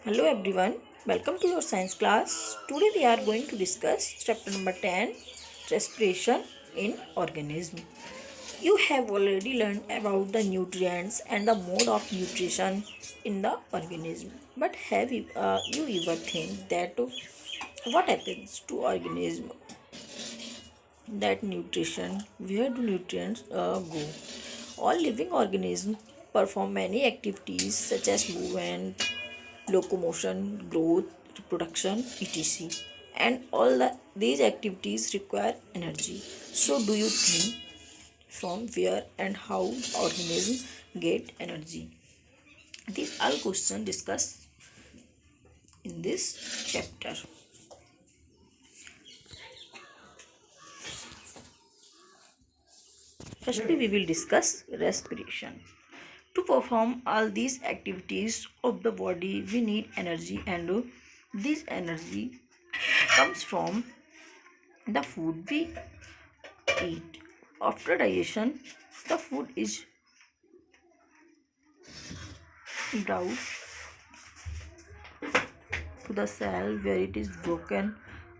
Hello everyone, welcome to your science class. Today we are going to discuss chapter number 10, respiration in organism. You have already learned about the nutrients and the mode of nutrition in the organism. But have you ever think that what happens to organism that nutrition, where do nutrients go? All living organisms perform many activities such as movement, locomotion, growth, reproduction, etc. And these activities require energy. So, do you think from where and how organisms get energy? These are questions discussed in this chapter. Firstly, we will discuss respiration. To perform all these activities of the body, we need energy, and this energy comes from the food we eat. After digestion, the food is brought to the cell where it is broken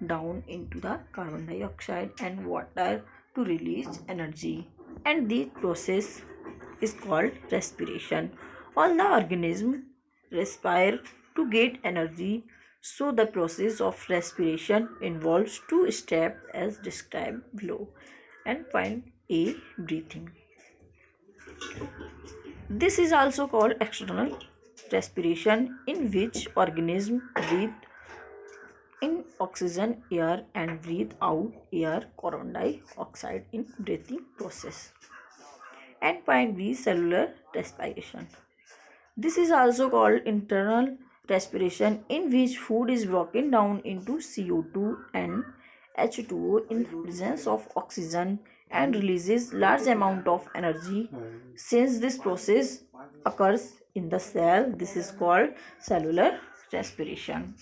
down into the carbon dioxide and water to release energy. And this process is called respiration. All the organisms respire to get energy. So the process of respiration involves two steps as described below. And point A, breathing. This is also called external respiration, in which organisms breathe in oxygen air and breathe out air carbon dioxide in breathing process. And point B, cellular respiration. This is also called internal respiration, in which food is broken down into CO2 and H2O in the presence of oxygen and releases large amount of energy. Since this process occurs in the cell, this is called cellular respiration.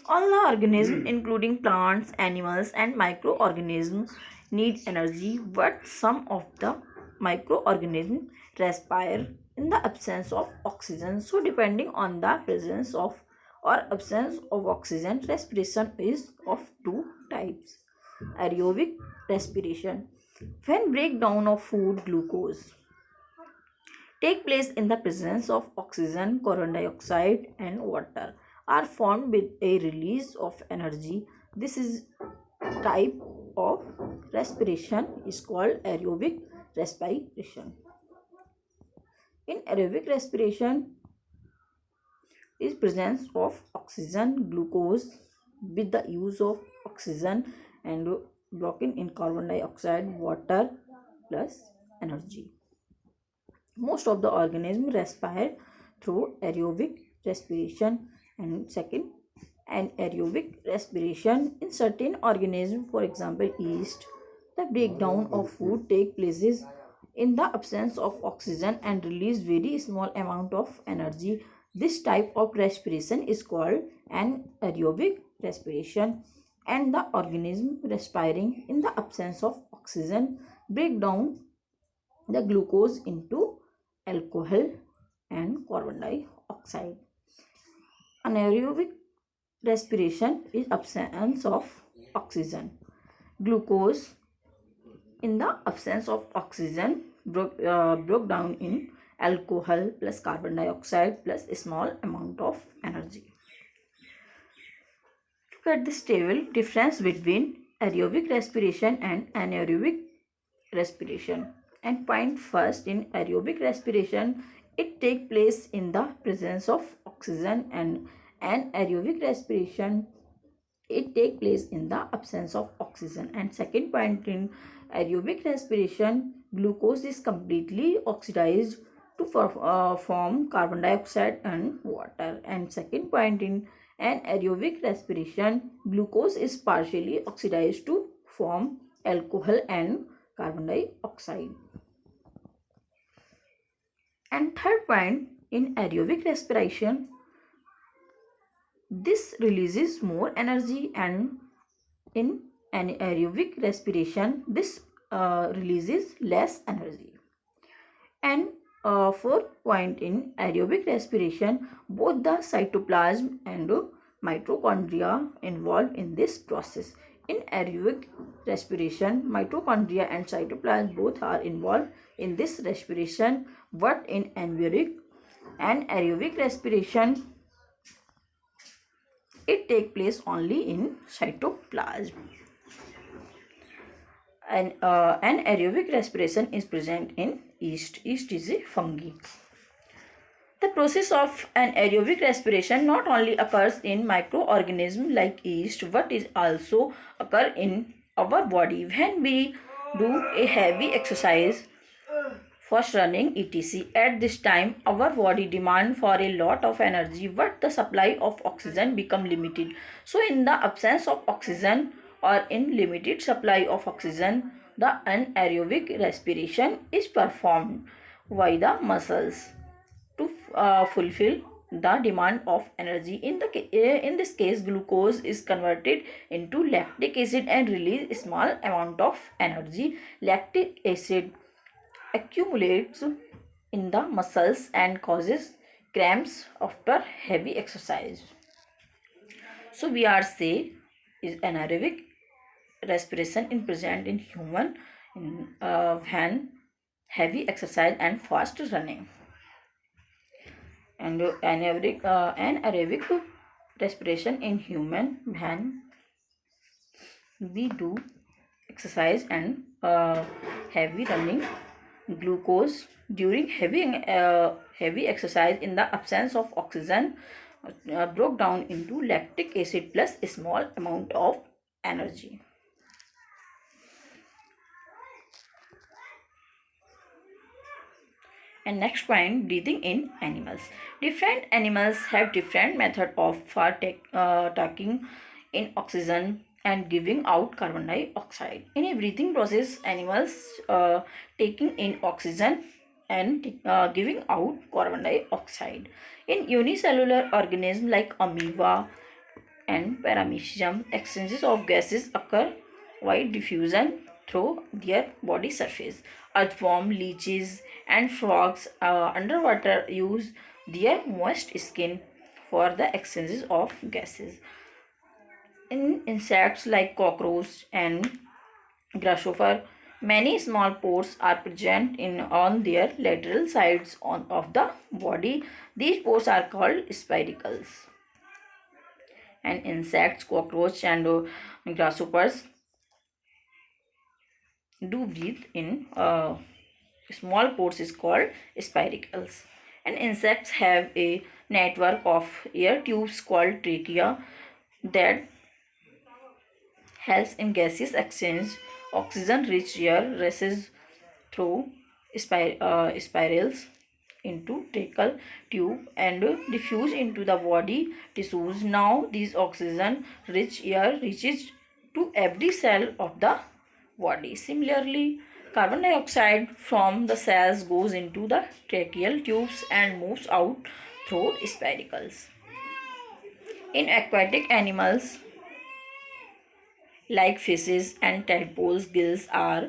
All the organisms, including plants, animals, and microorganisms, need energy, but some of the microorganisms respire in the absence of oxygen. So, depending on the presence of or absence of oxygen, respiration is of two types. Aerobic respiration. When breakdown of food glucose take place in the presence of oxygen, carbon dioxide, and water are formed with a release of energy. This is type of respiration is called aerobic respiration. In aerobic respiration is presence of oxygen, glucose with the use of oxygen and broken in carbon dioxide, water plus energy. Most of the organisms respire through aerobic respiration. And second, anaerobic respiration in certain organisms, for example yeast, the breakdown of food take places in the absence of oxygen and release very small amount of energy. This type of respiration is called anaerobic respiration. And the organism respiring in the absence of oxygen break down the glucose into alcohol and carbon dioxide. Anaerobic respiration is absence of oxygen. Glucose in the absence of oxygen broke down in alcohol plus carbon dioxide plus a small amount of energy. Look at this table, difference between aerobic respiration and anaerobic respiration. And point first, in aerobic respiration it takes place in the presence of oxygen, and anaerobic respiration it takes place in the absence of oxygen. And second point, in aerobic respiration glucose is completely oxidized to form carbon dioxide and water. And second point, in anaerobic respiration glucose is partially oxidized to form alcohol and carbon dioxide. And third point, in aerobic respiration this releases more energy, and in anaerobic respiration this releases less energy. And Fourth point in aerobic respiration, both the cytoplasm and mitochondria involved in this process. In aerobic respiration, mitochondria and cytoplasm both are involved in this respiration, but in anaerobic respiration, it takes place only in cytoplasm. And anaerobic respiration is present in yeast. Yeast is a fungi. The process of anaerobic respiration not only occurs in microorganisms like yeast, but is also occur in our body when we do a heavy exercise, fast running, etc. At this time, our body demand for a lot of energy, but the supply of oxygen become limited. So, in the absence of oxygen or in limited supply of oxygen, the anaerobic respiration is performed by the muscles to fulfill the demand of energy. In this case, glucose is converted into lactic acid and release a small amount of energy. Lactic acid accumulates in the muscles and causes cramps after heavy exercise. So we are say is anaerobic respiration is present in human when heavy exercise and fast running. And anaerobic respiration in human when we do exercise and heavy running. Glucose during heavy exercise in the absence of oxygen broke down into lactic acid plus a small amount of energy. And next point, breathing in animals. Different animals have different method of taking in oxygen and giving out carbon dioxide. In a breathing process, animals taking in oxygen and giving out carbon dioxide. In unicellular organisms like amoeba and paramecium, exchanges of gases occur by diffusion through their body surface. Earthworm, leeches, and frogs underwater use their moist skin for the exchanges of gases. In insects like cockroach and grasshopper, many small pores are present on their lateral sides of the body. These pores are called spiracles. And insects, cockroach, and grasshoppers do breathe in small pores is called spiracles. And insects have a network of air tubes called trachea that helps in gaseous exchange. Oxygen rich air races through spirals into tracheal tube and diffuse into the body tissues. Now this oxygen rich air reaches to every cell of the body. Similarly, carbon dioxide from the cells goes into the tracheal tubes and moves out through spiracles. In aquatic animals like fishes and tadpoles, gills are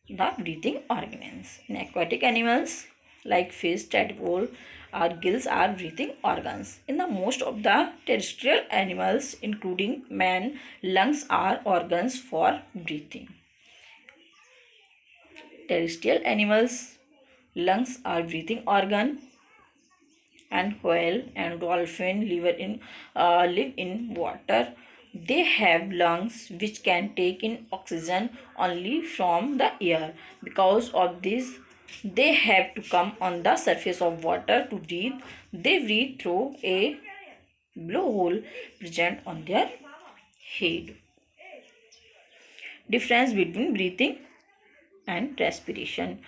the breathing organs. In aquatic animals like fish, tadpole, or gills are breathing organs. In the most of the terrestrial animals, including man, lungs are organs for breathing. Terrestrial animals, lungs are breathing organ, and whale and dolphin live in water. They have lungs which can take in oxygen only from the air. Because of this, they have to come on the surface of water to breathe. They breathe through a blowhole present on their head. Difference between breathing and respiration.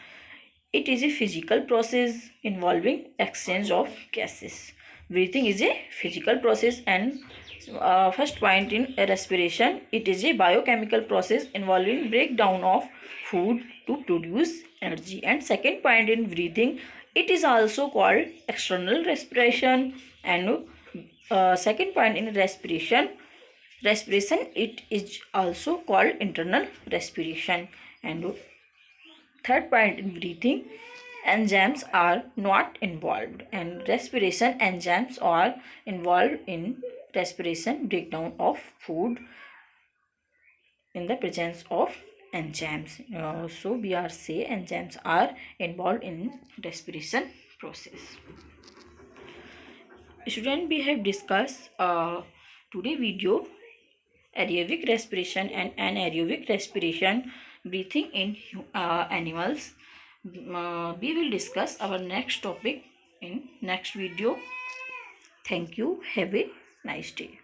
It is a physical process involving exchange of gases. Breathing is a physical process, and first point in respiration, it is a biochemical process involving breakdown of food to produce energy. And second point in breathing, it is also called external respiration. And second point in respiration, it is also called internal respiration. And third point in breathing, enzymes are not involved, and respiration enzymes are involved in respiration breakdown of food in the presence of enzymes. So we are say enzymes are involved in respiration process. Student, we have discussed today video aerobic respiration and anaerobic respiration, breathing in animals. We will discuss our next topic in next video. Thank you. Have a nice day.